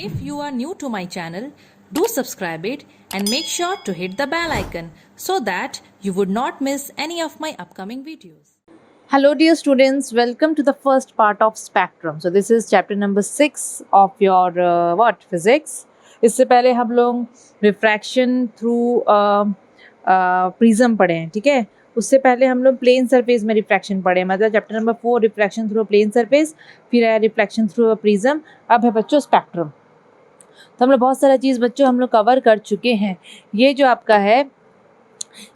If you are new to my channel, do subscribe it and make sure to hit the bell icon so that you would not miss any of my upcoming videos. Hello dear students, welcome to the first part of spectrum. So this is chapter number 6 of your physics. इससे पहले हम लोग refraction through prism पढ़े हैं, ठीक है। उससे पहले हम लोग प्लेन सरफेस में रिफ्रैक्शन पढ़े, मतलब chapter number 4 refraction through plane surface, फिर है रिफ्रैक्शन थ्रू प्रिज्म, अब है बच्चों स्पेक्ट्रम। तो हम लोग बहुत सारा चीज़ बच्चों हम लोग कवर कर चुके हैं। ये जो आपका है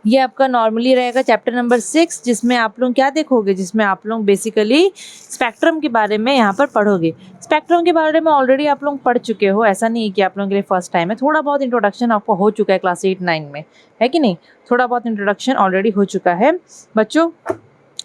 ये आपका नॉर्मली रहेगा चैप्टर नंबर 6, जिसमें आप लोग क्या देखोगे, जिसमें आप लोग बेसिकली स्पेक्ट्रम के बारे में यहाँ पर पढ़ोगे। स्पेक्ट्रम के बारे में ऑलरेडी आप लोग पढ़ चुके हो, ऐसा नहीं है कि आप लोगों के लिए फर्स्ट टाइम है। थोड़ा बहुत इंट्रोडक्शन आपको हो चुका है क्लास 8-9 में, है कि नहीं। थोड़ा बहुत इंट्रोडक्शन ऑलरेडी हो चुका है बच्चों।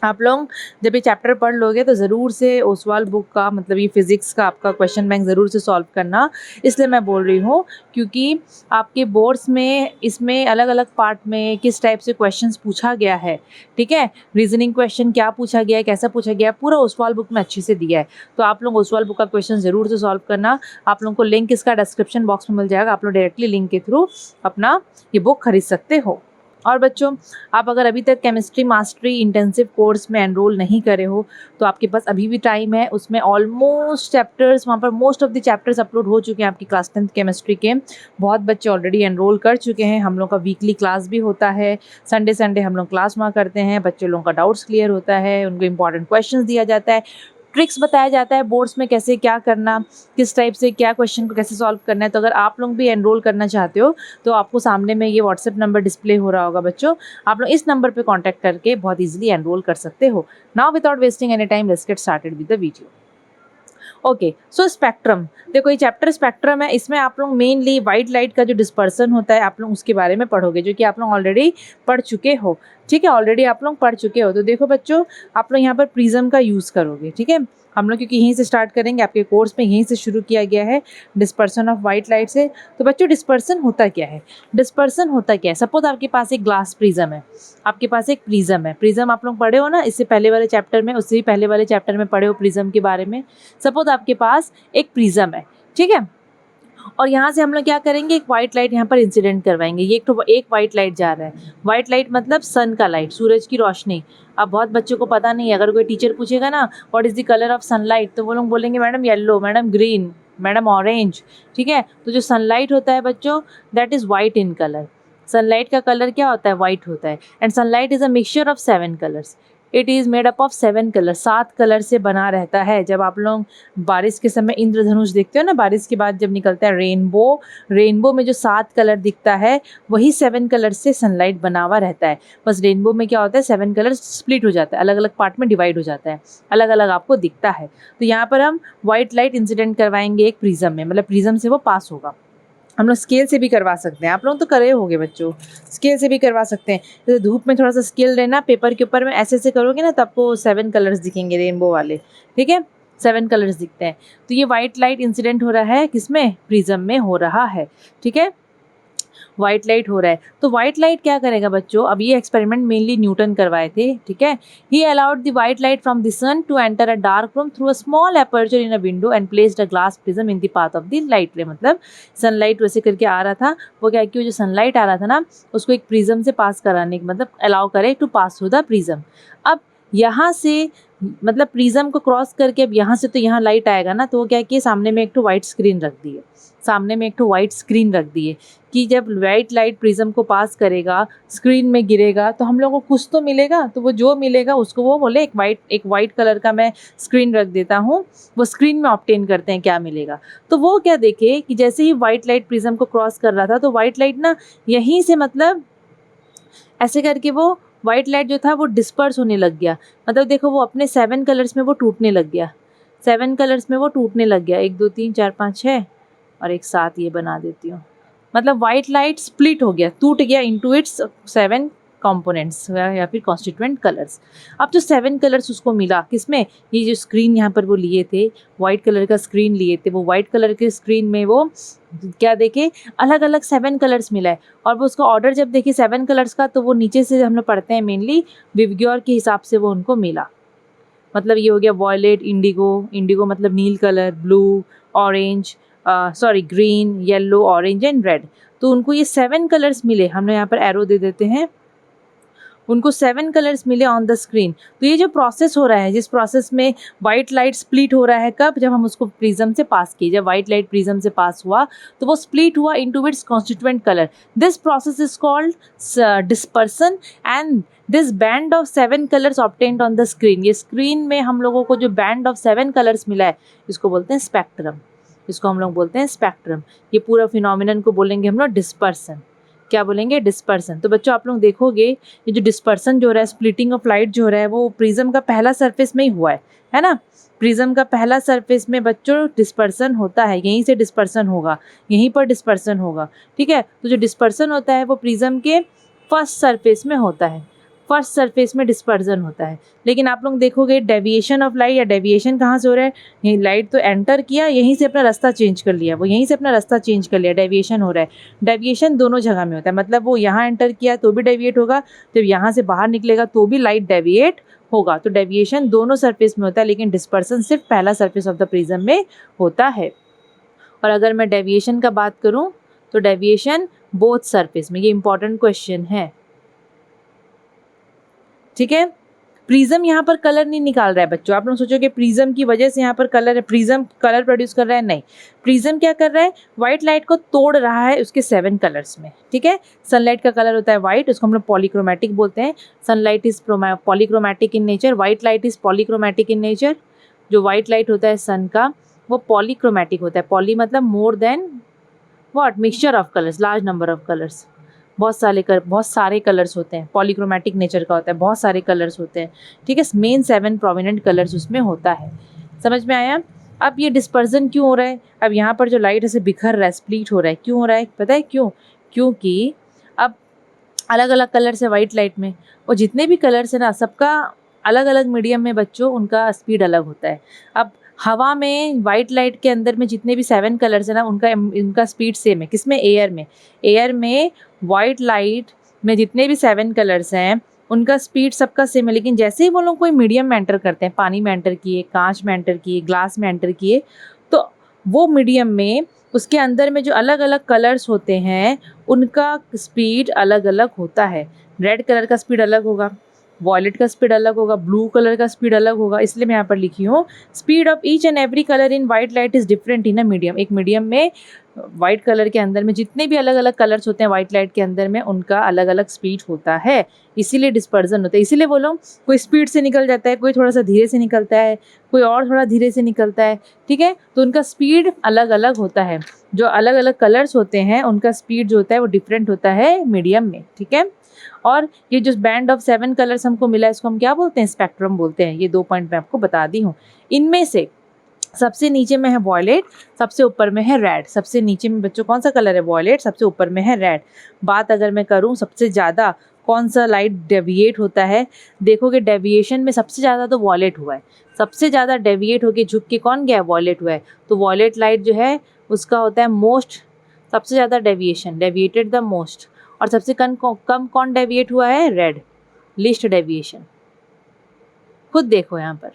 आप लोग जब ये चैप्टर पढ़ लोगे तो ज़रूर से ओसवाल बुक का, मतलब ये फिज़िक्स का आपका क्वेश्चन बैंक ज़रूर से सॉल्व करना। इसलिए मैं बोल रही हूँ क्योंकि आपके बोर्ड्स में इसमें अलग अलग पार्ट में किस टाइप से क्वेश्चंस पूछा गया है, ठीक है। रीजनिंग क्वेश्चन क्या पूछा गया है, कैसा पूछा गया है, पूरा ओसवाल बुक में अच्छे से दिया है। तो आप लोग ओसवाल बुक का क्वेश्चन ज़रूर से सॉल्व करना। आप लोगों को लिंक इसका डिस्क्रिप्शन बॉक्स में मिल जाएगा, आप लोग डायरेक्टली लिंक के थ्रू अपना ये बुक खरीद सकते हो। और बच्चों, आप अगर अभी तक केमिस्ट्री मास्टरी इंटेंसिव कोर्स में एनरोल नहीं करे हो तो आपके पास अभी भी टाइम है। उसमें ऑलमोस्ट चैप्टर्स, वहाँ पर most of the chapters upload हो चुके हैं आपकी क्लास 10th केमिस्ट्री के। बहुत बच्चे ऑलरेडी एनरोल कर चुके हैं। हम लोग का वीकली क्लास भी होता है, संडे हम लोग क्लास वहाँ करते हैं। बच्चे लोगों का डाउट्स क्लियर होता है, उनको इंपॉर्टेंट क्वेश्चन दिया जाता है, ट्रिक्स बताया जाता है बोर्ड्स में कैसे क्या करना, किस टाइप से क्या क्वेश्चन को कैसे सॉल्व करना है। तो अगर आप लोग भी एनरोल करना चाहते हो तो आपको सामने में ये व्हाट्सएप नंबर डिस्प्ले हो रहा होगा बच्चों, आप लोग इस नंबर पे कांटेक्ट करके बहुत इजीली एनरोल कर सकते हो। Now without wasting any time let's get started with the video. Okay, so spectrum, देखो ये चैप्टर स्पेक्ट्रम है। इसमें आप लोग मेनली वाइट लाइट का जो डिस्पर्सन होता है आप लोग उसके बारे में पढ़ोगे, जो कि आप लोग ऑलरेडी पढ़ चुके हो, ठीक है। ऑलरेडी आप लोग पढ़ चुके हो। तो देखो बच्चों, आप लोग यहाँ पर प्रिज्म का यूज़ करोगे, ठीक है। हम लोग क्योंकि यहीं से स्टार्ट करेंगे, आपके कोर्स में यहीं से शुरू किया गया है डिस्पर्सन ऑफ वाइट लाइट से। तो बच्चों डिस्पर्सन होता क्या है, डिस्पर्सन होता क्या है। सपोज आपके पास एक ग्लास प्रिज्म है, आपके पास एक प्रिज्म है। प्रिज्म आप लोग पढ़े हो ना, इससे पहले वाले चैप्टर में, उससे भी पहले वाले चैप्टर में पढ़े हो प्रिज्म के बारे में। सपोज आपके पास एक प्रिज्म है, ठीक है, और यहाँ से हम लोग क्या करेंगे, एक वाइट लाइट यहाँ पर इंसिडेंट करवाएंगे। ये एक वाइट लाइट जा रहा है। वाइट लाइट मतलब सन का लाइट, सूरज की रोशनी। अब बहुत बच्चों को पता नहीं है, अगर कोई टीचर पूछेगा ना what is the colour of sunlight, तो वो लोग बोलेंगे madam yellow, madam green, madam orange, ठीक है। तो जो सनलाइट होता है बच्चों, that is white in colour. Sunlight का कलर क्या होता है, वाइट होता है। And sunlight is a mixture of 7 colours. It is made up of 7 colour, 7 colour से बना रहता है। जब आप लोग बारिश के समय इंद्रधनुष देखते हो ना, बारिश के बाद जब निकलता है रेनबो, रेनबो में जो 7 कलर दिखता है वही 7 कलर से सनलाइट बना हुआ रहता है। बस रेनबो में क्या होता है, 7 कलर स्प्लिट हो जाता है, अलग अलग पार्ट में डिवाइड हो जाता है, अलग अलग आपको दिखता है। तो यहाँ पर हम वाइट लाइट इंसिडेंट करवाएंगे एक प्रिज्म में, मतलब प्रिज्म से वो पास होगा। हम लोग स्केल से भी करवा सकते हैं, आप लोग तो करे होंगे बच्चों, स्केल से भी करवा सकते हैं। जैसे धूप में थोड़ा सा स्केल लेना, पेपर के ऊपर में ऐसे ऐसे करोगे ना तो आपको 7 कलर्स दिखेंगे रेनबो वाले, ठीक है, 7 कलर्स दिखते हैं। तो ये वाइट लाइट इंसिडेंट हो रहा है किसमें, प्रिज्म में हो रहा है, ठीक है, वाइट लाइट हो रहा है। तो वाइट लाइट क्या करेगा बच्चों, अब ये एक्सपेरिमेंट मेनली न्यूटन करवाए थे, ठीक है। He allowed the white light from the sun to enter a dark room through a small aperture in a window and placed a glass prism in the path of the light ray. मतलब sunlight वैसे करके आ रहा था, वो क्या कि जो sunlight आ रहा था ना उसको एक प्रिज्म से पास कराने, मतलब अलाउ करे to pass through the prism. अब यहाँ से मतलब प्रिज्म को क्रॉस करके अब यहाँ से तो यहाँ लाइट आएगा ना, तो वो क्या किया, सामने में एक तो वाइट स्क्रीन रख दी है, सामने में एक तो वाइट स्क्रीन रख दी है कि जब वाइट लाइट प्रिज्म को पास करेगा, स्क्रीन में गिरेगा तो हम लोगों को कुछ तो मिलेगा। तो वो जो मिलेगा उसको वो बोले एक वाइट कलर का मैं स्क्रीन रख देता हूँ, वो स्क्रीन में ऑब्टेन करते हैं क्या मिलेगा। तो वो क्या देखे कि जैसे ही वाइट लाइट प्रिज्म को क्रॉस कर रहा था तो वाइट लाइट ना यहीं से, मतलब ऐसे करके वो वाइट लाइट जो था वो डिस्पर्स होने लग गया। मतलब देखो वो अपने 7 कलर्स में वो टूटने लग गया, 7 कलर्स में वो टूटने लग गया। 1 2 3 4 5 6 और एक 7 ये बना देती हूँ। मतलब वाइट लाइट स्प्लिट हो गया, टूट गया इनटू इट्स 7 कंपोनेंट्स या फिर कॉन्स्टिट्यूएंट कलर्स। अब जो 7 कलर्स उसको मिला किसमें, ये जो स्क्रीन यहाँ पर वो लिए थे, वाइट कलर का स्क्रीन लिए थे, वो वाइट कलर के स्क्रीन में वो क्या देखे, अलग अलग 7 कलर्स मिला है। और वो उसका ऑर्डर जब देखिए 7 कलर्स का, तो वो नीचे से हम लोग पढ़ते हैं मेनली विवग्योर के हिसाब से वो उनको मिला। मतलब ये हो गया वॉयलेट, इंडिगो, इंडिगो मतलब नील colour, blue, orange, sorry green, yellow, orange and red. तो उनको ये 7 कलर्स मिले, हमने यहाँ पर एरो दे देते हैं, उनको 7 कलर्स मिले ऑन द स्क्रीन। तो ये जो प्रोसेस हो रहा है, जिस प्रोसेस में वाइट लाइट स्प्लिट हो रहा है, कब? जब हम उसको प्रिज्म से पास किए, जब वाइट लाइट प्रिज्म से पास हुआ तो वो स्प्लिट हुआ into its constituent colour. This process is called dispersion and this band of 7 colours obtained on the screen. ये स्क्रीन में हम लोगों को जो बैंड ऑफ 7 कलर्स मिला है, इसको बोलते हैं स्पेक्ट्रम, इसको हम लोग बोलते हैं स्पेक्ट्रम। ये पूरा फिनोमिनन को बोलेंगे हम लोग डिस्पर्सन। क्या बोलेंगे? डिस्पर्सन। तो बच्चों आप लोग देखोगे ये जो डिस्पर्सन जो हो रहा है, स्प्लिटिंग ऑफ लाइट जो हो रहा है, वो प्रिज्म का पहला सरफेस में ही हुआ है ना? प्रिज्म का पहला सरफेस में बच्चों डिस्पर्सन होता है, यहीं से डिस्पर्सन होगा, यहीं पर डिस्पर्सन होगा, ठीक है। तो जो डिस्पर्सन होता है वो प्रिज्म के फर्स्ट सरफेस में होता है, फर्स्ट सरफेस में डिस्पर्जन होता है। लेकिन आप लोग देखोगे डेविएशन ऑफ लाइट, या डेविएशन कहाँ से हो रहा है? यही लाइट तो एंटर किया, यहीं से अपना रास्ता चेंज कर लिया, वो यहीं से अपना रास्ता चेंज कर लिया, डेविएशन हो रहा है। डेविएशन दोनों जगह में होता है, मतलब वो यहाँ एंटर किया तो भी डेविएट होगा, जब यहाँ से बाहर निकलेगा तो भी लाइट डेविएट होगा। तो डेविएशन दोनों सरफेस में होता है, लेकिन डिस्पर्सन सिर्फ पहला सरफेस ऑफ द प्रिज्म में होता है। और अगर मैं डेविएशन का बात करूँ तो डेविएशन बोथ सरफेस में, ये इंपॉर्टेंट क्वेश्चन है, ठीक है। प्रिज्म यहाँ पर कलर नहीं निकाल रहा है बच्चों। आप लोग सोचोगे प्रिज्म की वजह से यहाँ पर कलर है, प्रिज्म कलर प्रोड्यूस कर रहा है, नहीं। प्रिज्म क्या कर रहा है? व्हाइट लाइट को तोड़ रहा है उसके 7 कलर्स में, ठीक है। सनलाइट का कलर होता है व्हाइट, उसको हम लोग पॉलीक्रोमैटिक बोलते हैं। Sunlight is polychromatic in nature, white light is polychromatic in nature. जो व्हाइट लाइट होता है सन का, वो पॉलीक्रोमैटिक होता है। पॉली मतलब more than what? Mixture of colours, large number of colours, बहुत सारे कलर्स होते हैं। पॉलीक्रोमैटिक नेचर का होता है, बहुत सारे कलर्स होते हैं, ठीक है। मेन 7 प्रोमिनेंट कलर्स उसमें होता है। समझ में आया? अब ये डिस्पर्जन क्यों हो रहा है? अब यहाँ पर जो लाइट ऐसे बिखर रहा है, स्प्लिट हो रहा है, क्यों हो रहा है? पता है क्यों? क्योंकि अब अलग अलग कलर्स है वाइट लाइट में, और जितने भी कलर्स है ना, सबका अलग अलग मीडियम में बच्चों उनका स्पीड अलग होता है। अब हवा में वाइट लाइट के अंदर में जितने भी 7 कलर्स है ना, उनका स्पीड सेम है। किसमें? एयर में। एयर में वाइट लाइट में जितने भी 7 कलर्स हैं, उनका स्पीड सबका सेम है। लेकिन जैसे ही वो लोग कोई मीडियम में एंटर करते हैं, पानी में एंटर किए, कांच में एंटर किए, ग्लास में एंटर किए, तो वो मीडियम में उसके अंदर में जो अलग अलग कलर्स होते हैं, उनका स्पीड अलग अलग होता है। रेड कलर का स्पीड अलग होगा, वॉयलेट का स्पीड अलग होगा, ब्लू कलर का स्पीड अलग होगा। इसलिए मैं यहाँ पर लिखी हूँ, speed of each and every colour in white light is different in a medium. एक मीडियम में वाइट कलर के अंदर में जितने भी अलग अलग कलर्स होते हैं वाइट लाइट के अंदर में, उनका अलग अलग स्पीड होता है, इसीलिए डिस्पर्जन होता है। इसीलिए बोलो, कोई स्पीड से निकल जाता है, कोई थोड़ा सा धीरे से निकलता है, कोई और थोड़ा धीरे से निकलता है, ठीक है। तो उनका स्पीड अलग अलग होता है। जो अलग अलग कलर्स होते हैं उनका स्पीड जो होता है वो डिफरेंट होता है मीडियम में, ठीक है। और ये जो बैंड ऑफ 7 कलर्स हमको मिला है, इसको हम क्या बोलते हैं? स्पेक्ट्रम बोलते हैं। ये 2 पॉइंट मैं आपको बता दी हूँ। इनमें से सबसे नीचे में है वॉयलेट, सबसे ऊपर में है रेड। सबसे नीचे में बच्चों कौन सा कलर है? वॉयलेट। सबसे ऊपर में है रेड। बात अगर मैं करूँ सबसे ज़्यादा कौन सा लाइट डेविएट होता है, देखोगे डेविएशन में सबसे ज़्यादा तो वॉयलेट हुआ है। सबसे ज़्यादा डेविएट होके झुक के कौन गया? वॉयलेट हुआ है। तो वॉयलेट लाइट जो है उसका होता है मोस्ट, सबसे ज़्यादा डेविएशन, डेविएटेड द मोस्ट। और सबसे कम कौन डेविएट हुआ है? Red, least deviation. खुद देखो यहाँ पर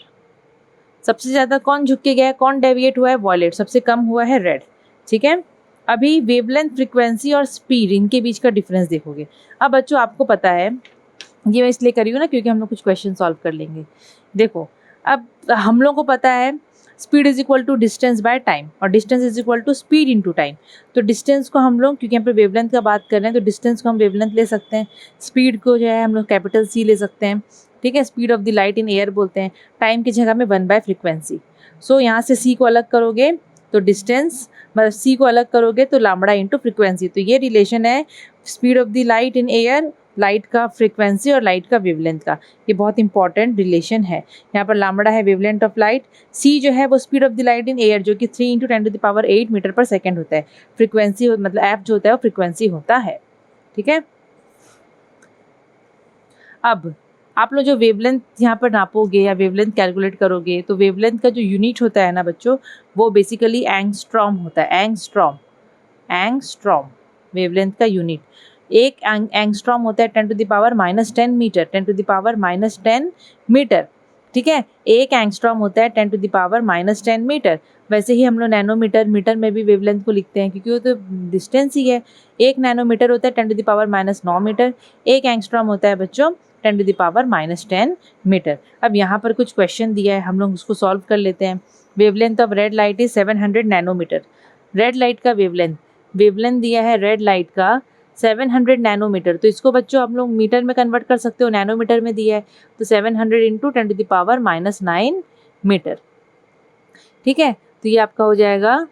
सबसे ज़्यादा कौन झुक के गया है, कौन डेविएट हुआ है? वॉयलेट। सबसे कम हुआ है रेड, ठीक है। अभी वेवलेंथ, फ्रीक्वेंसी और स्पीड, इनके बीच का डिफरेंस देखोगे। अब बच्चों आपको पता है, ये मैं इसलिए करी हूँ ना क्योंकि हम लोग कुछ क्वेश्चन सॉल्व कर लेंगे। देखो अब हम लोग को पता है speed is equal to distance by time, और distance is equal to speed into time. तो डिस्टेंस को हम लोग, क्योंकि यहाँ पे वेवलेंथ का बात कर रहे हैं, तो डिस्टेंस को हम वेवलेंथ ले सकते हैं, स्पीड को जो है हम लोग कैपिटल C ले सकते हैं, ठीक है। Speed of the light in air बोलते हैं। टाइम की जगह में 1 बाय फ्रीक्वेंसी। सो यहाँ से C को अलग करोगे तो डिस्टेंस, मतलब C को अलग करोगे तो लैम्बडा इंटू फ्रीक्वेंसी। तो ये रिलेशन है speed of the light in air, light का फ्रीक्वेंसी और लाइट का वेवलेंथ का। ये बहुत इंपॉर्टेंट रिलेशन है। यहाँ पर लैम्बडा है वेवलेंथ ऑफ लाइट, C जो है वो speed of the light in air, जो कि 3 × 10⁸ मीटर पर सेकेंड होता है। फ्रीक्वेंसी मतलब एफ जो होता है वो फ्रीक्वेंसी होता है, ठीक है। अब आप लोग जो वेवलेंथ यहाँ पर नापोगे या वेवलेंथ कैलकुलेट करोगे, तो वेवलेंथ का जो यूनिट होता है ना बच्चों, वो बेसिकली एंगस्ट्रॉम होता है। एंगस्ट्रॉम वेवलेंथ का यूनिट। एक एंगस्ट्रॉम होता है 10⁻⁻10 मीटर, 10⁻⁻10 मीटर, ठीक है। एक एंगस्ट्रॉम होता है 10⁻⁻10 मीटर। वैसे ही हम लोग नैनोमीटर, मीटर में भी वेवलेंथ को लिखते हैं क्योंकि वो तो डिस्टेंस ही है। 1 नैनोमीटर होता है 10⁻⁻9 मीटर, 1 एंगस्ट्रॉम होता है बच्चों 10⁻⁻10 मीटर। अब यहाँ पर कुछ क्वेश्चन दिया है, हम लोग उसको सॉल्व कर लेते हैं। Wavelength of red light is 700 nanometre. Red light का वेवलेंथ दिया है रेड लाइट का 700 नैनोमीटर, तो इसको बच्चों आप लोग मीटर में कन्वर्ट कर सकते हो, नैनोमीटर में दिया है तो 700 इंटू 10⁻⁻9 मीटर। ठीक है, तो ये आपका हो जाएगा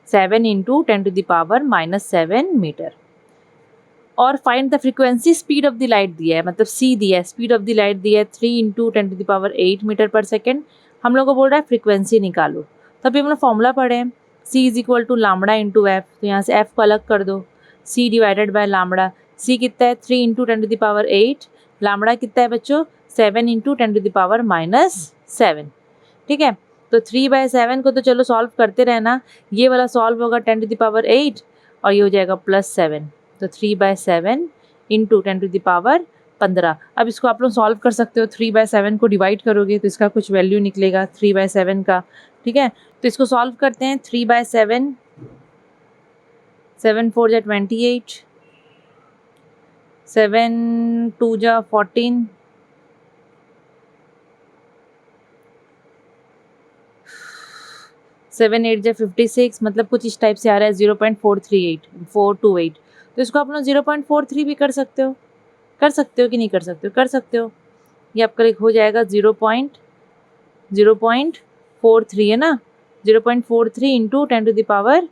7 इंटू 10⁻⁻7 मीटर। और find the frequency speed of the light दिया है, मतलब सी दिया है, स्पीड ऑफ द लाइट दिया है 3 इंटू 10⁸ मीटर पर सेकेंड। हम लोग को बोल रहा है फ्रीक्वेंसी निकालो, तो अभी हम लोग फॉर्मूला पढ़े हैं, C is equal to lambda into F, तो यहाँ से एफ को अलग कर दो, C divided by lambda. C कितना है 3 इंटू 10⁸, लैम्बडा कितना है बच्चों 7 इंटू 10⁻⁻7। ठीक है, तो 3/7 को तो चलो सॉल्व करते रहना, ये वाला सॉल्व होगा 10⁸ और ये हो जाएगा +7, तो 3/7 इंटू 10⁻15। अब इसको आप लोग सॉल्व कर सकते हो, 3/7 को डिवाइड करोगे तो इसका कुछ वैल्यू निकलेगा 3/7 का। ठीक है, तो इसको सॉल्व करते हैं। 3/7, 7 4 जा 28, 7 2 जा 14, 7 8 जा 56, मतलब कुछ इस टाइप से आ रहा है 0.428। तो इसको आप लोग 0.43 भी कर सकते हो कि नहीं कर सकते हो? कर सकते हो। ये आपका हो जाएगा 0.43 है ना, 0.43 इंटू 10⁻,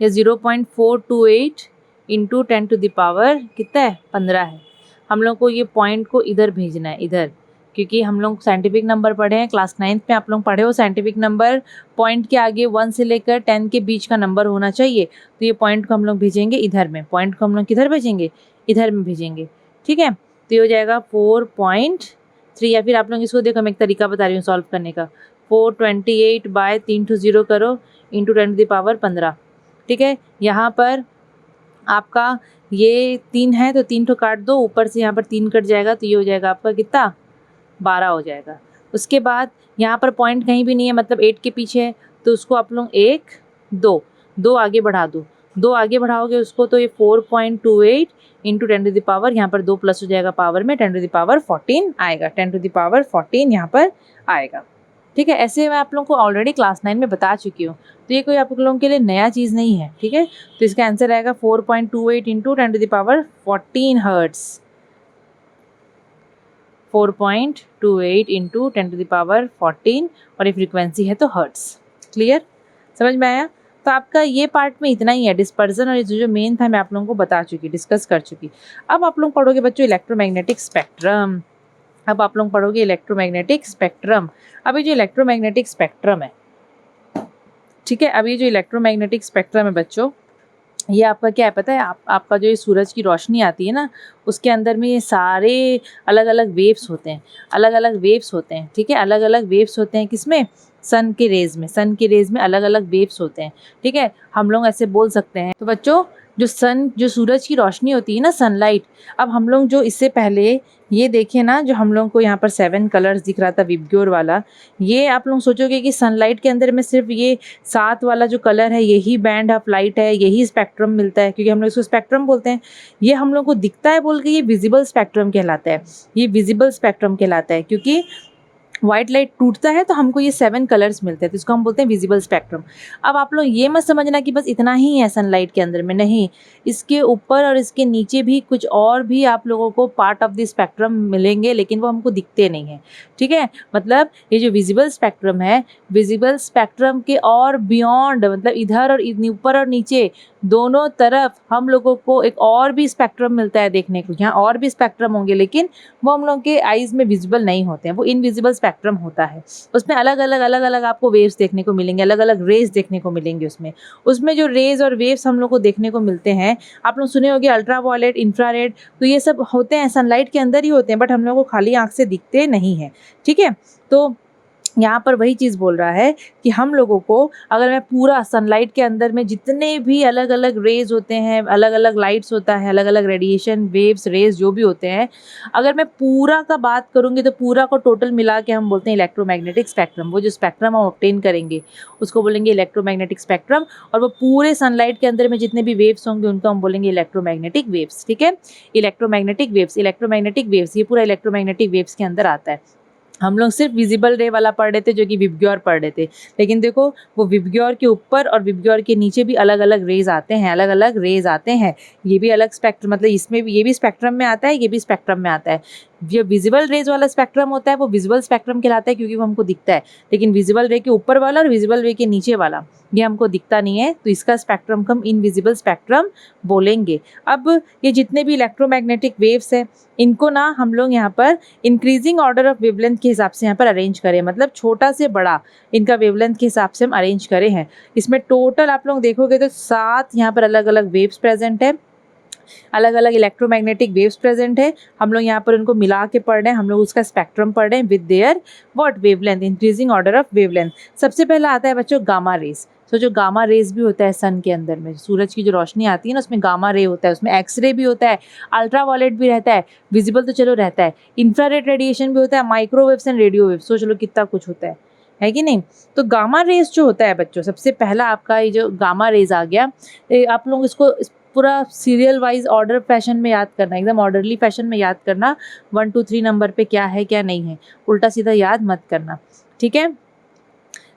या 0.428 इंटू 10⁻, कितना है 15 है। हम लोग को ये पॉइंट को इधर भेजना है, इधर, क्योंकि हम लोग साइंटिफिक नंबर पढ़े हैं, क्लास 9th में आप लोग पढ़े हो साइंटिफिक नंबर, पॉइंट के आगे 1 से लेकर 10 के बीच का नंबर होना चाहिए। तो ये पॉइंट को हम लोग भेजेंगे इधर में, पॉइंट को हम लोग किधर भेजेंगे, इधर में भेजेंगे। ठीक है, तो ये हो जाएगा 4.3, या फिर आप लोग इसको देखो, मैं एक तरीका बता रही हूँ सॉल्व करने का। 428/3 to 0 करो इंटू 10⁻15। ठीक है, यहाँ पर आपका ये 3 है तो 3 तो काट दो, ऊपर से यहाँ पर 3 कट जाएगा, तो ये हो जाएगा आपका कितना 12 हो जाएगा। उसके बाद यहाँ पर पॉइंट कहीं भी नहीं है, मतलब 8 के पीछे है, तो उसको आप लोग 1 2 आगे बढ़ा दो, 2 आगे बढ़ाओगे उसको, तो ये 4.28 इंटू 10⁻, यहाँ पर 2 प्लस हो जाएगा पावर में, 10⁻14 आएगा, 10⁻14 यहाँ पर आएगा। ठीक है, ऐसे मैं आप लोगों को ऑलरेडी क्लास 9 में बता चुकी हूँ, तो ये कोई आप लोगों के लिए नया चीज़ नहीं है। ठीक है, तो इसका आंसर आएगा 4.28 इंटू 10⁻14 हर्ट्स, 4.28 इंटू 10⁻14, और ये फ्रीक्वेंसी है तो हर्ट्स। क्लियर, समझ में आया? तो आपका ये पार्ट में इतना ही है, डिस्पर्जन और ये जो मेन था मैं आप लोगों को बता चुकी, डिस्कस कर चुकी। अब आप लोग पढ़ोगे बच्चों इलेक्ट्रोमैग्नेटिक स्पेक्ट्रम। अब आप लोग पढ़ोगे इलेक्ट्रोमैग्नेटिक स्पेक्ट्रम। अब ये जो इलेक्ट्रोमैग्नेटिक स्पेक्ट्रम है, ठीक है, अब ये जो इलेक्ट्रोमैग्नेटिक स्पेक्ट्रम है बच्चों, ये आपका क्या है पता है? आपका जो ये सूरज की रोशनी आती है ना, उसके अंदर में ये सारे अलग अलग वेव्स होते हैं, अलग अलग वेव्स होते हैं। ठीक है, अलग अलग वेव्स होते हैं, किसमें? सन के रेज में, सन के रेज में अलग अलग वेव्स होते हैं। ठीक है, हम लोग ऐसे बोल सकते हैं। तो बच्चों जो सूरज की रोशनी होती है ना, सनलाइट, अब हम लोग जो इससे पहले ये देखें ना, जो हम लोग को यहाँ पर 7 कलर्स दिख रहा था विबग्योर वाला, ये आप लोग सोचोगे कि सनलाइट के अंदर में सिर्फ ये 7 वाला जो कलर है यही बैंड ऑफ लाइट है, यही स्पेक्ट्रम मिलता है, क्योंकि हम लोग इसको स्पेक्ट्रम बोलते हैं। ये हम लोग को दिखता है बोल के ये विजिबल स्पेक्ट्रम कहलाता है, ये विजिबल स्पेक्ट्रम कहलाता है, क्योंकि वाइट लाइट टूटता है तो हमको ये 7 कलर्स मिलते हैं, तो इसको हम बोलते हैं विजिबल स्पेक्ट्रम। अब आप लोग ये मत समझना कि बस इतना ही है सनलाइट के अंदर में, नहीं, इसके ऊपर और इसके नीचे भी कुछ और भी आप लोगों को पार्ट ऑफ द स्पेक्ट्रम मिलेंगे, लेकिन वो हमको दिखते नहीं हैं। ठीक है, मतलब ये जो विजिबल स्पेक्ट्रम है, विजिबल स्पेक्ट्रम के और बियॉन्ड, मतलब इधर और ऊपर और नीचे दोनों तरफ हम लोगों को एक और भी स्पेक्ट्रम मिलता है देखने को। यहाँ और भी स्पेक्ट्रम होंगे, लेकिन वो हम लोग के आईज में विजिबल नहीं होते हैं, वो इनविजिबल स्पेक्ट्रम होता है। उसमें अलग अलग आपको वेव्स देखने को मिलेंगे, अलग अलग रेज देखने को मिलेंगे। उसमें जो रेज और वेव्स हम लोग को देखने को मिलते हैं, आप लोग सुने होंगे अल्ट्रावायलेट, इंफ्रारेड, तो ये सब होते हैं सनलाइट के अंदर ही होते हैं, बट हम लोग को खाली आँख से दिखते नहीं हैं। ठीक है, तो यहाँ पर वही चीज़ बोल रहा है कि हम लोगों को, अगर मैं पूरा सनलाइट के अंदर में जितने भी अलग अलग रेज होते हैं, अलग अलग लाइट्स होता है, अलग अलग रेडिएशन वेव्स रेज जो भी होते हैं, अगर मैं पूरा का बात करूँगी तो पूरा को टोटल मिला के हम बोलते हैं इलेक्ट्रोमैग्नेटिक स्पेक्ट्रम। वो जो स्पेक्ट्रम हम ऑब्टेन करेंगे उसको बोलेंगे इलेक्ट्रोमैग्नेटिक स्पेक्ट्रम, और वो पूरे सनलाइट के अंदर में जितने भी वेव्स होंगे उनको हम बोलेंगे इलेक्ट्रोमैग्नेटिक वेव्स। ठीक है, इलेक्ट्रोमैग्नेटिक वेव्स, इलेक्ट्रोमैग्नेटिक वेव्स, ये पूरा इलेक्ट्रोमैग्नेटिक वेव्स के अंदर आता है। हम लोग सिर्फ विजिबल रे वाला पढ़ रहे थे जो कि विबग्योर पढ़ रहे थे, लेकिन देखो वो विबग्योर के ऊपर और विबग्योर के नीचे भी अलग अलग रेज आते हैं, अलग अलग रेज आते हैं। ये भी अलग स्पेक्ट्रम, मतलब इसमें भी ये भी स्पेक्ट्रम में आता है, ये भी स्पेक्ट्रम में आता है। जो विजिबल रेज वाला स्पेक्ट्रम होता है वो विजिबल स्पेक्ट्रम कहलाता है क्योंकि वो हमको दिखता है, लेकिन विजिबल रे के ऊपर वाला और विजिबल रे के नीचे वाला ये हमको दिखता नहीं है, तो इसका स्पेक्ट्रम को हम इनविजिबल स्पेक्ट्रम बोलेंगे। अब ये जितने भी इलेक्ट्रोमैग्नेटिक वेव्स हैं इनको ना हम लोग यहाँ पर इंक्रीजिंग ऑर्डर ऑफ वेवलेंथ के हिसाब से यहाँ पर अरेंज करें, मतलब छोटा से बड़ा इनका वेवलेंथ के हिसाब से हम अरेंज करे हैं। इसमें टोटल आप लोग देखोगे तो 7 यहाँ पर अलग अलग वेव्स प्रेजेंट है, अलग अलग इलेक्ट्रोमैग्नेटिक वेव्स प्रेजेंट है। हम लोग यहाँ पर उनको मिला के पढ़ रहे हैं, हम लोग उसका स्पेक्ट्रम पढ़ रहे हैं with their what wavelength, increasing order of wavelength. सबसे पहला आता है बच्चों गामा रेज। तो जो गामा रेज भी होता है सन के अंदर में, सूरज की जो रोशनी आती है ना उसमें गामा रे होता है, उसमें एक्स रे भी होता है, अल्ट्रावायलेट भी रहता है, विजिबल तो चलो रहता है, इंफ्रारेड रेडिएशन भी होता है, माइक्रोवेव्स एंड रेडियो वेव्स, तो चलो कितना कुछ होता है कि नहीं। तो गामा रेज जो होता है बच्चों, सबसे पहला आपका ये जो गामा रेज आ गया, आप लोग इसको पूरा सीरियल वाइज ऑर्डर फैशन में याद करना, एकदम ऑर्डरली फैशन में याद करना, 1 2 3 नंबर पे क्या है क्या नहीं है, उल्टा सीधा याद मत करना। ठीक है,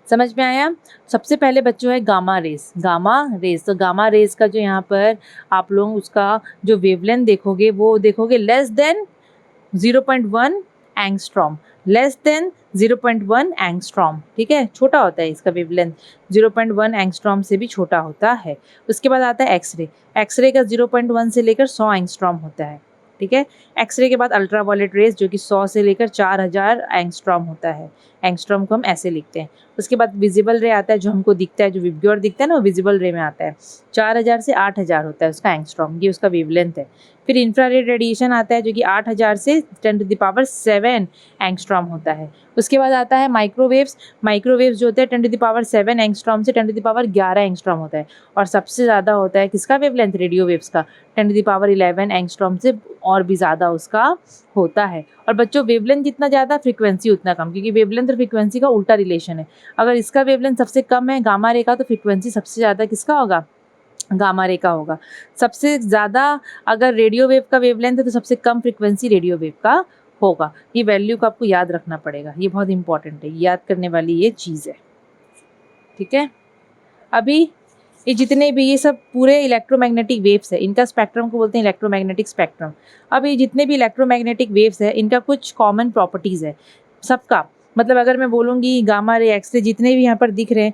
समझ में आया। सबसे पहले बच्चों है गामा रेज। गामा रेज, तो गामा रेज का जो यहाँ पर आप लोग उसका जो वेवलेंथ देखोगे वो देखोगे less than 0.1 angstrom, less than 0.1 angstrom. ठीक है, छोटा होता है इसका वेवलेंथ, 0.1 एंगस्ट्रॉम से भी छोटा होता है। उसके बाद आता है एक्सरे। एक्सरे का 0.1 से लेकर 100 एंगस्ट्रॉम होता है। ठीक है, एक्सरे के बाद अल्ट्रावायलेट रेज जो कि 100 से लेकर 4000 एंगस्ट्रॉम होता है। एंगस्ट्रॉम को हम ऐसे लिखते हैं। उसके बाद विजिबल रे आता है जो हमको दिखता है, जो विबग्योर दिखता है ना वो विजिबल रे में आता है, 4000 से 8000 होता है उसका एंगस्ट्रॉम, ये उसका वेवलेंथ है। फिर इंफ्रारेड रेडिएशन आता है जो कि 8000 से 10⁻7 एंगस्ट्रॉम होता है। उसके बाद आता है माइक्रोवेव्स। माइक्रोवेव्स जो होते हैं 10⁻7 एंगस्ट्रॉम से 10⁻11 एंगस्ट्रॉम होता है, और सबसे ज़्यादा होता है किसका वेवलेंथ, रेडियो वेव्स का, 10⁻11 एंगस्ट्रॉम से और भी ज़्यादा उसका होता है। और बच्चों वेवलेंथ जितना ज़्यादा फ्रीक्वेंसी उतना कम, क्योंकि वेवलेंथ और फ्रीक्वेंसी का उल्टा रिलेशन है। अगर इसका वेवलेंथ सबसे कम है गामा रे का, तो फ्रीक्वेंसी सबसे ज़्यादा किसका होगा, गामा रे का होगा। सबसे ज़्यादा अगर रेडियो वेव का वेवलेंथ है तो सबसे कम फ्रीक्वेंसी रेडियो वेव का होगा। ये वैल्यू को आपको याद रखना पड़ेगा, ये बहुत इंपॉर्टेंट है, याद करने वाली ये चीज़ है। ठीक है, अभी ये जितने भी ये सब पूरे इलेक्ट्रोमैग्नेटिक वेव्स है, इनका स्पेक्ट्रम को बोलते हैं इलेक्ट्रोमैग्नेटिक स्पेक्ट्रम। अब ये जितने भी इलेक्ट्रोमैग्नेटिक वेव्स है इनका कुछ कॉमन प्रॉपर्टीज़ है सबका, मतलब अगर मैं बोलूँगी गामा रे, एक्स रे जितने भी यहाँ पर दिख रहे हैं,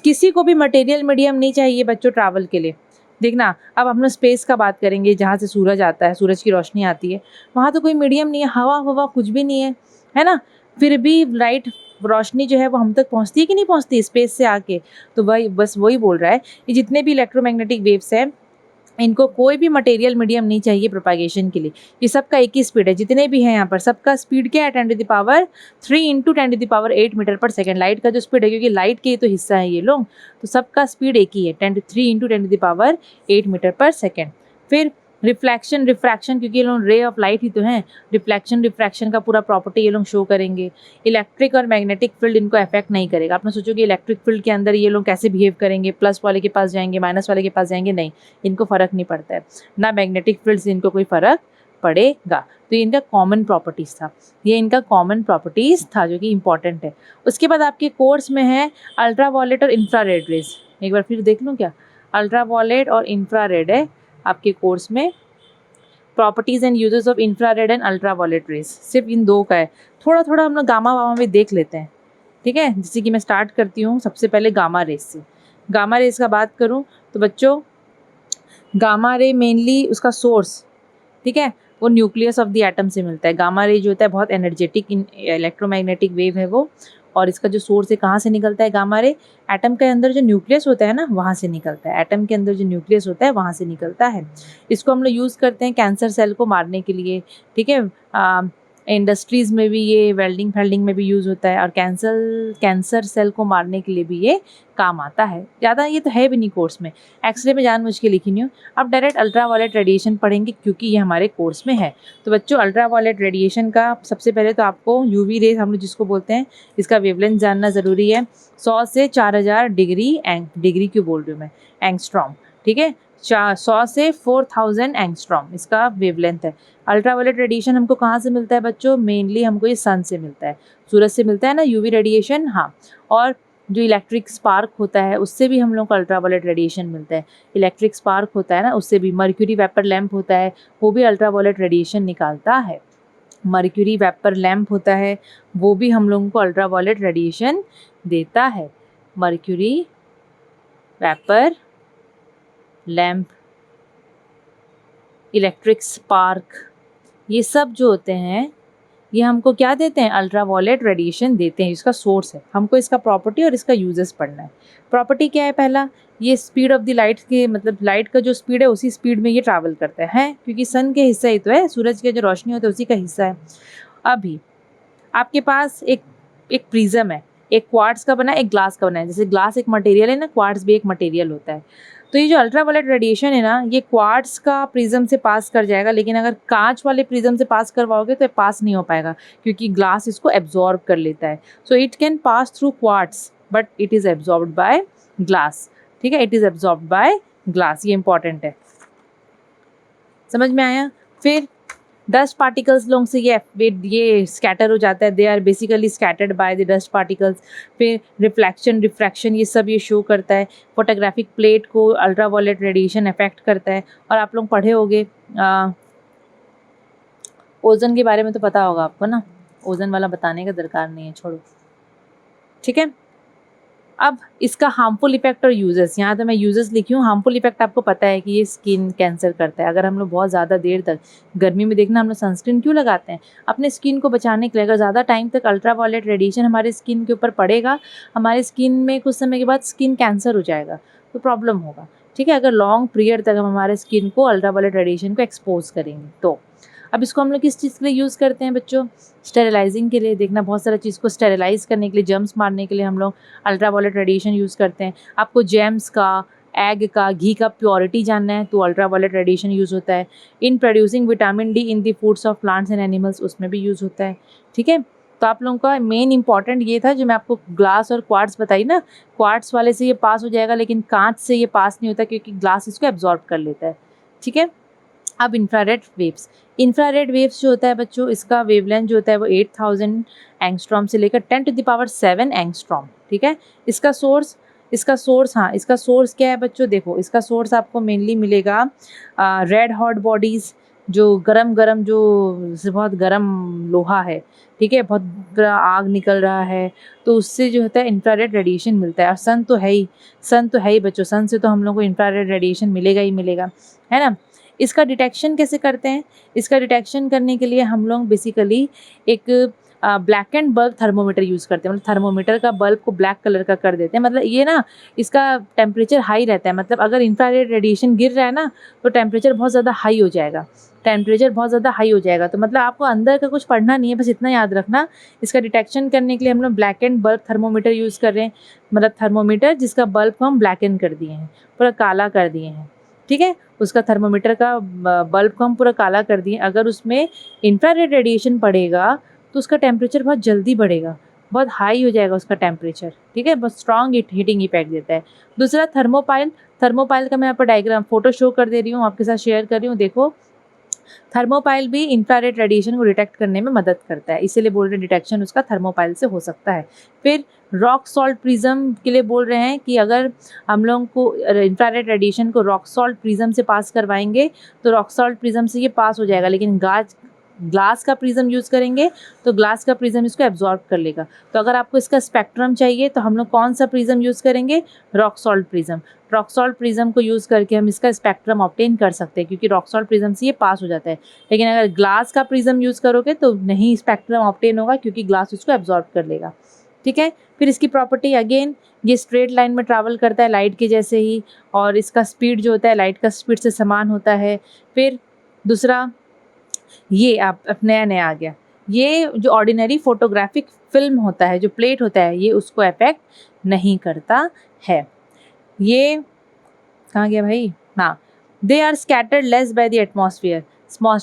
किसी को भी मटेरियल मीडियम नहीं चाहिए बच्चों ट्रैवल के लिए। देखना, अब हम लोग स्पेस का बात करेंगे, जहाँ से सूरज आता है, सूरज की रोशनी आती है, वहाँ तो कोई मीडियम नहीं है, हवा कुछ भी नहीं है ना, फिर भी लाइट रोशनी जो है वो हम तक पहुँचती है कि नहीं पहुँचती स्पेस से आके। तो वही बस वही बोल रहा है कि जितने भी इलेक्ट्रोमैग्नेटिक वेव्स हैं इनको कोई भी मटेरियल मीडियम नहीं चाहिए प्रोपागेशन के लिए। ये सबका एक ही स्पीड है, जितने भी हैं यहाँ पर सबका स्पीड क्या है, 10⁻3 × 10⁻8 मीटर पर सेकेंड। लाइट का जो स्पीड है, क्योंकि लाइट के तो हिस्सा है ये लोग, तो सबका स्पीड एक ही है, 3 × 10⁻8 मीटर पर सेकेंड। फिर रिफ्लेक्शन रिफ्रैक्शन, क्योंकि ये लोग रे ऑफ लाइट ही तो हैं, रिफ्लेक्शन रिफ्रैक्शन का पूरा प्रॉपर्टी ये लोग शो करेंगे। इलेक्ट्रिक और मैग्नेटिक फील्ड इनको अफेक्ट नहीं करेगा। आपने सोचोगे इलेक्ट्रिक फील्ड के अंदर ये लोग कैसे बिहेव करेंगे, प्लस वाले के पास जाएंगे माइनस वाले के पास जाएंगे, नहीं, इनको फ़र्क नहीं पड़ता है, ना मैग्नेटिक फील्ड से इनको कोई फ़र्क पड़ेगा। तो ये इनका कॉमन प्रॉपर्टीज़ था, ये इनका कॉमन प्रॉपर्टीज़ था जो कि इंपॉर्टेंट है। उसके बाद आपके कोर्स में है अल्ट्रावायलेट और इंफ्रारेड रेज। एक बार फिर देख लूँ क्या, अल्ट्रावायलेट और इंफ्रारेड है आपके कोर्स में, properties and uses of infrared and ultraviolet rays, सिर्फ इन दो का है। थोड़ा थोड़ा हम लोग गामा वामा भी देख लेते हैं। ठीक है, जैसे कि मैं स्टार्ट करती हूँ सबसे पहले गामा रेज से। गामा रेज का बात करूँ तो बच्चों गामा रे मेनली उसका सोर्स, ठीक है, वो न्यूक्लियस ऑफ द एटम से मिलता है। गामा रे जो होता है बहुत एनर्जेटिक इलेक्ट्रोमैग्नेटिक वेव है वो, और इसका जो सोर्स है कहाँ से निकलता है गामा रे, एटम के अंदर जो न्यूक्लियस होता है ना वहाँ से निकलता है, एटम के अंदर जो न्यूक्लियस होता है वहाँ से निकलता है। इसको हम लोग यूज़ करते हैं कैंसर सेल को मारने के लिए। ठीक है, इंडस्ट्रीज़ में भी ये वेल्डिंग फेल्डिंग में भी यूज़ होता है, और कैंसर सेल को मारने के लिए भी ये काम आता है। ज़्यादा ये तो है भी नहीं कोर्स में, एक्सरे में जानबूझ के लिखी नहीं हूँ। अब डायरेक्ट अल्ट्रा वायलेट रेडिएशन पढ़ेंगे क्योंकि ये हमारे कोर्स में है। तो बच्चों, अल्ट्रा वायलेट रेडिएशन का सबसे पहले तो आपको यूवी रेज हम लोग जिसको बोलते हैं, इसका वेवलेंथ जानना ज़रूरी है। 100 से 4000 डिग्री क्यों बोल रही हूँ मैं, एंगस्ट्रॉम, ठीक है। 100 से 4000 एंगस्ट्रॉम इसका वेवलेंथ है। अल्ट्रावायलेट रेडिएशन हमको कहाँ से मिलता है बच्चों? मेनली हमको ये सन से मिलता है, सूरज से मिलता है ना यूवी रेडिएशन, हाँ। और जो इलेक्ट्रिक स्पार्क होता है उससे भी हम लोग को अल्ट्रावायलेट रेडिएशन मिलता है। इलेक्ट्रिक स्पार्क होता है ना, उससे भी। मर्क्यूरी वेपर लैंप होता है, वो भी अल्ट्रावायलेट रेडिएशन निकालता है। मर्क्यूरी वेपर लैंप होता है, वो भी हम लोगों को अल्ट्रावायलेट रेडिएशन देता है। Mercury vapour lamp, electric spark, ये सब जो होते हैं ये हमको क्या देते हैं? अल्ट्रावायलेट रेडिएशन देते हैं। इसका सोर्स है, हमको इसका प्रॉपर्टी और इसका यूजेस पढ़ना है। प्रॉपर्टी क्या है? पहला, ये स्पीड ऑफ द लाइट के, मतलब लाइट का जो स्पीड है उसी स्पीड में ये ट्रैवल करता है, क्योंकि सन के हिस्सा ही तो है, सूरज की जो रोशनी होती है उसी का हिस्सा है। अभी आपके पास एक प्रिज्म है, एक क्वार्ट्ज का बना है, एक ग्लास का बना है। जैसे ग्लास एक मटेरियल है ना, क्वार्ट्ज भी एक मटेरियल होता है। तो ये जो अल्ट्रावायलेट रेडिएशन है ना, ये क्वार्ट्ज का प्रिज्म से पास कर जाएगा, लेकिन अगर कांच वाले प्रिज्म से पास करवाओगे तो पास नहीं हो पाएगा, क्योंकि ग्लास इसको एब्जॉर्ब कर लेता है। So it can pass through quartz but it is absorbed bye glass, ठीक है। It is absorbed bye glass, ये इंपॉर्टेंट है, समझ में आया। फिर डस्ट पार्टिकल्स लोगों से ये स्कैटर हो जाता है, they are basically scattered by the dust particles. फिर रिफ्रैक्शन ये सब ये शो करता है। फोटोग्राफिक प्लेट को अल्ट्रावायलेट रेडिएशन अफेक्ट करता है। और आप लोग पढ़े होंगे ओजन के बारे में, तो पता होगा आपको ना, ओजन वाला बताने का दरकार नहीं है, छोड़ो, ठीक है। अब इसका हार्मफुल इफेक्ट और यूजेस, यहाँ तो मैं यूजेस लिखी हूँ। हार्मफुल इफेक्ट आपको पता है कि ये स्किन कैंसर करता है। अगर हम लोग बहुत ज़्यादा देर तक, गर्मी में देखना हम लोग सनस्क्रीन क्यों लगाते हैं? अपने स्किन को बचाने के लिए। अगर ज़्यादा टाइम तक अल्ट्रावायलेट रेडिएशन हमारे स्किन के ऊपर पड़ेगा, हमारे स्किन में कुछ समय के बाद स्किन कैंसर हो जाएगा, तो प्रॉब्लम होगा, ठीक है। अगर लॉन्ग पीरियड तक हम हमारे स्किन को अल्ट्रावायलेट रेडिएशन को एक्सपोज करेंगे तो। अब इसको हम लोग किस चीज़ के लिए यूज़ करते हैं बच्चों? स्टेरिलाइजिंग के लिए। देखना, बहुत सारा चीज़ को स्टेरिलाइज करने के लिए, जर्म्स मारने के लिए हम लोग अल्ट्रावायलेट रेडिएशन यूज़ करते हैं। आपको जेम्स का, एग का, घी का प्योरिटी जानना है तो अल्ट्रावायलेट रेडिएशन यूज़ होता है। In producing vitamin D in the foods of plants and animals, उसमें भी यूज़ होता है, ठीक है। तो आप लोगों का मेन इंपॉर्टेंट ये था जो मैं आपको ग्लास और क्वार्ट्ज बताई ना, क्वार्ट्ज वाले से ये पास हो जाएगा, लेकिन कांच से ये पास नहीं होता क्योंकि ग्लास इसको एब्जॉर्ब कर लेता है, ठीक है। अब इंफ्रारेड वेव्स, इंफ्रारेड वेव्स जो होता है बच्चों, इसका वेवलेंथ जो होता है वो 8000 एंगस्ट्रॉम से लेकर 10⁻7 एंगस्ट्रॉम, ठीक है। इसका सोर्स हाँ, इसका सोर्स क्या है बच्चों? देखो, इसका सोर्स आपको मेनली मिलेगा रेड हॉट बॉडीज़, जो गरम जो बहुत गरम लोहा है, ठीक है, बहुत आग निकल रहा है, तो उससे जो होता है इंफ्रारेड रेडिएशन मिलता है। और सन तो है ही बच्चों, सन से तो हम लोग को इंफ्रारेड रेडिएशन मिलेगा ही मिलेगा, है ना। इसका डिटेक्शन कैसे करते हैं? इसका डिटेक्शन करने के लिए हम लोग बेसिकली एक black and bulb thermometer use करते हैं। मतलब थर्मोमीटर का बल्ब को ब्लैक कलर का कर देते हैं। मतलब ये ना, इसका टेम्परेचर हाई रहता है। मतलब अगर इंफ्रारेड रेडिएशन गिर रहा है ना, तो टेम्परेचर बहुत ज़्यादा हाई हो जाएगा, तो मतलब आपको अंदर का कुछ पढ़ना नहीं है, बस इतना याद रखना। इसका डिटेक्शन करने के लिए हम लोग black and bulb thermometer use कर रहे हैं। मतलब थर्मोमीटर जिसका बल्ब को हम ब्लैक एंड कर दिए हैं, पूरा काला कर दिए हैं, ठीक है। उसका थर्मोमीटर का बल्ब को हम पूरा काला कर दिए। अगर उसमें इंफ्रारेड रेडिएशन पड़ेगा तो उसका टेम्परेचर बहुत जल्दी बढ़ेगा, बहुत हाई हो जाएगा उसका टेम्परेचर, ठीक है। बहुत स्ट्रॉन्ग हीटिंग इफेक्ट देता है। दूसरा थर्मोपाइल का मैं यहाँ पर डायग्राम फोटो शो कर दे रही हूँ, आपके साथ शेयर कर रही हूँ। देखो, थर्मोपाइल भी इंफ्रारेड रेडिएशन को डिटेक्ट करने में मदद करता है, इसीलिए बोल रहे हैं डिटेक्शन उसका थर्मोपाइल से हो सकता है। फिर रॉक सॉल्ट प्रिज्म के लिए बोल रहे हैं कि अगर हम लोगों को इंफ्रारेड रेडिएशन को रॉक सॉल्ट प्रिज्म से पास करवाएंगे तो रॉक सॉल्ट प्रिज्म से ये पास हो जाएगा, लेकिन ग्लास का प्रिज्म यूज़ करेंगे तो ग्लास का प्रिज्म इसको एब्जॉर्ब कर लेगा। तो अगर आपको इसका स्पेक्ट्रम चाहिए तो हम लोग कौन सा प्रिज्म यूज़ करेंगे? रॉक सॉल्ट प्रिज्म को यूज़ करके हम इसका स्पेक्ट्रम ऑब्टेन कर सकते हैं, क्योंकि रॉक सॉल्ट प्रिज्म से ये पास हो जाता है। लेकिन अगर ग्लास का प्रिज्म यूज़ करोगे तो नहीं स्पेक्ट्रम ऑब्टेन होगा, क्योंकि ग्लास उसको एब्जॉर्ब कर लेगा, ठीक है। फिर इसकी प्रॉपर्टी अगेन, ये स्ट्रेट लाइन में ट्रैवल करता है लाइट के जैसे ही, और इसका स्पीड जो होता है लाइट का स्पीड से समान होता है। फिर दूसरा, ये आप नया आ गया, ये जो ऑर्डिनरी फोटोग्राफिक फिल्म होता है, जो प्लेट होता है, ये उसको अफेक्ट नहीं करता है। ये कहाँ गया भाई, हाँ, they are scattered less by the atmosphere.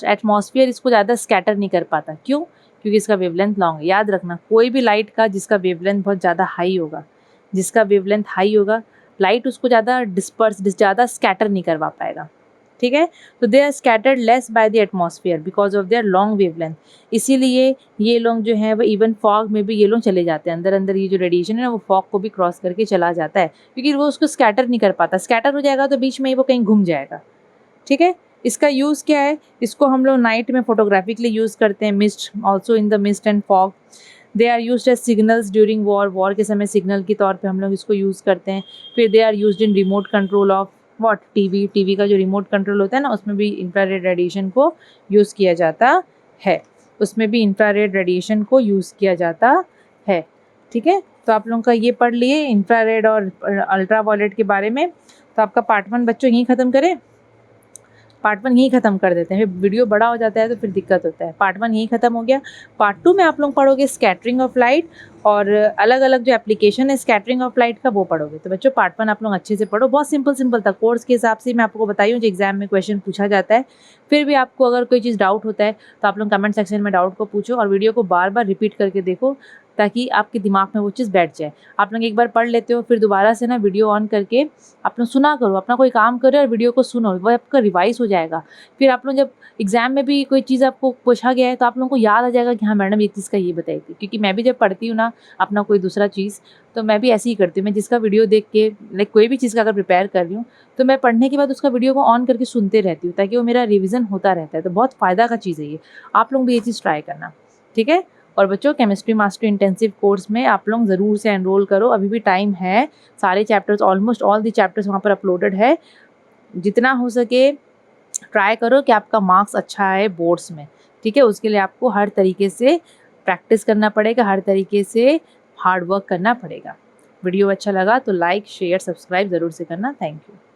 Atmosphere इसको ज़्यादा स्कैटर नहीं कर पाता, क्यों? क्योंकि इसका वेवलेंथ लॉन्ग है। याद रखना, कोई भी लाइट का जिसका वेवलेंथ बहुत ज़्यादा हाई होगा, जिसका वेवलेंथ हाई होगा, लाइट उसको ज़्यादा स्कैटर नहीं करवा पाएगा, ठीक है। तो they are scattered less by the atmosphere because of their long wavelength. इसीलिए ये लोग जो है वो इवन फॉग में भी ये लोग चले जाते हैं, अंदर अंदर ये जो रेडिएशन है ना वो फॉग को भी क्रॉस करके चला जाता है, क्योंकि वो उसको स्कैटर नहीं कर पाता। स्कैटर हो जाएगा तो बीच में ही वो कहीं घूम जाएगा, ठीक है। इसका यूज़ क्या है, इसको हम लोग नाइट में फोटोग्राफी के लिए यूज़ करते हैं। Mist, also in the mist and fog. They are use as signals during war के समय सिग्नल के तौर पे हम लोग इसको यूज़ करते हैं। फिर they are used in remote control of what, TV का जो रिमोट कंट्रोल होता है ना, उसमें भी इंफ्रारेड रेडिएशन को यूज़ किया जाता है, उसमें भी इंफ्रारेड रेडिएशन को यूज़ किया जाता है, ठीक है। तो आप लोगों का ये पढ़ लिए इंफ्रारेड और अल्ट्रावायलेट के बारे में। तो आपका पार्ट 1 बच्चों यहीं ख़त्म करें, पार्ट 1 यहीं ख़त्म कर देते हैं, फिर वीडियो बड़ा हो जाता है तो फिर दिक्कत होता है। पार्ट 1 यहीं ख़त्म हो गया। पार्ट 2 में आप लोग पढ़ोगे स्कैटरिंग ऑफ लाइट और अलग अलग जो एप्लीकेशन है स्कैटरिंग ऑफ लाइट का वो पढ़ोगे। तो बच्चों पार्ट 1 आप लोग अच्छे से पढ़ो, बहुत सिंपल था। कोर्स के हिसाब से मैं आपको बताई हूँ, जो एग्जाम में क्वेश्चन पूछा जाता है। फिर भी आपको अगर कोई चीज़ डाउट होता है तो आप लोग कमेंट सेक्शन में डाउट को पूछो और वीडियो को बार बार रिपीट करके देखो, ताकि आपके दिमाग में वो चीज़ बैठ जाए। आप लोग एक बार पढ़ लेते हो, फिर दोबारा से ना वीडियो ऑन करके आप लोग सुना करो, अपना कोई काम करो और वीडियो को सुनो, वो आपका रिवाइज हो जाएगा। फिर आप लोग जब एग्जाम में भी कोई चीज़ आपको पूछा गया है तो आप लोगों को याद आ जाएगा कि हाँ मैडम एक चीज़ का ये बताई थी। क्योंकि मैं भी जब पढ़ती हूँ ना अपना कोई दूसरा चीज़, तो मैं भी ऐसे ही करती हूँ। मैं जिसका वीडियो देख के लाइक कोई भी चीज़ का अगर प्रिपेयर कर रही हूँ तो मैं पढ़ने के बाद उसका वीडियो को ऑन करके सुनते रहती हूँ, ताकि वो मेरा रिविज़न होता रहता है। तो बहुत फ़ायदा का चीज़ है ये, आप लोग भी ये चीज़ ट्राई करना, ठीक है। और बच्चों केमिस्ट्री मास्टरी इंटेंसिव कोर्स में आप लोग ज़रूर से एनरोल करो, अभी भी टाइम है। सारे chapters, almost all the chapters वहाँ पर अपलोडेड है। जितना हो सके ट्राई करो कि आपका मार्क्स अच्छा आए बोर्ड्स में, ठीक है। उसके लिए आपको हर तरीके से प्रैक्टिस करना पड़ेगा, हर तरीके से हार्ड वर्क करना पड़ेगा। वीडियो अच्छा लगा तो लाइक शेयर सब्सक्राइब ज़रूर से करना। Thank you.